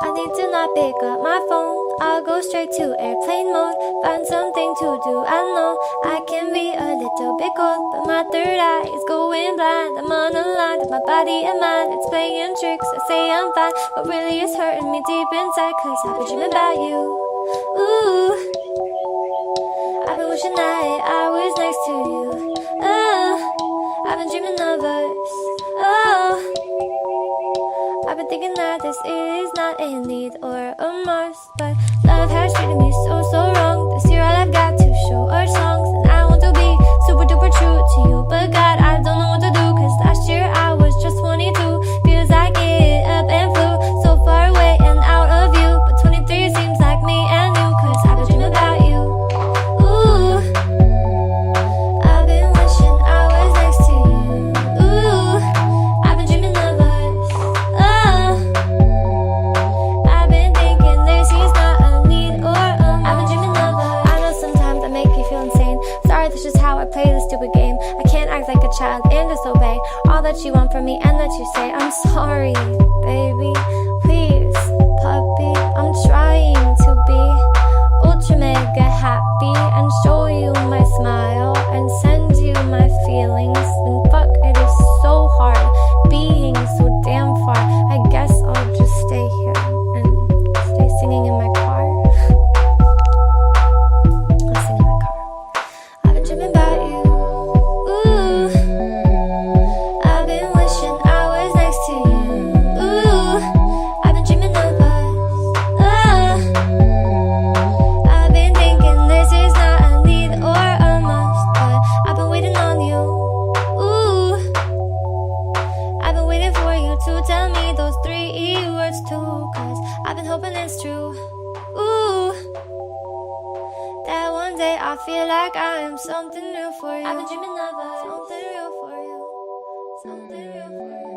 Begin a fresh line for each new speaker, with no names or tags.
I need to not pick up my phone. I'll go straight to airplane mode. Find something to do. I know I can be a little bit cold, but my third eye is going blind. I'm on a line with my body and mind. It's playing tricks. I say I'm fine, but really it's hurting me deep inside. Cause I've been dreaming about you. Ooh, I've been wishing that I was next to you. Oh, I've been dreaming of us. Oh, I've been thinking that this is not a need or a must, but love has treated me so wrong. This year all I've got to show are songs, and I want to be super duper true to you, but God, I don't know what to do, cause last year I was just 22. Feels like it up and flew so far away and out of view, but 23 seems like me and you, cause I've been dreaming about you. Ooh, I've been wishing I was next to you. Ooh, I've been dreaming of us. Oh, I've been thinking this is not a need or a must. I've been dreaming of us. I know sometimes I make you feel insane. Sorry, that's just how I play this stupid game. I can't act like a child and disobey all that you want from me and that you say. I'm sorry, baby. Please, puppy. I'm trying to be ultra mega happy and show you my smile and send you my feelings. And fuck, it is so hard being so damn far. I guess I'll just stay here and stay singing in my car. I'll sing in my car. I've been dreaming about you. Ooh, I've been wishing I was next to you. Ooh, I've been dreaming of us. Oh, I've been thinking this is not a need or a must, but I've been waiting on you. Ooh, I've been waiting for you to tell me those 3 words too, cause I've been hoping it's true. Ooh, that one day I feel like I am something real for you. I've been dreaming of us. Something real for you. Something real for you.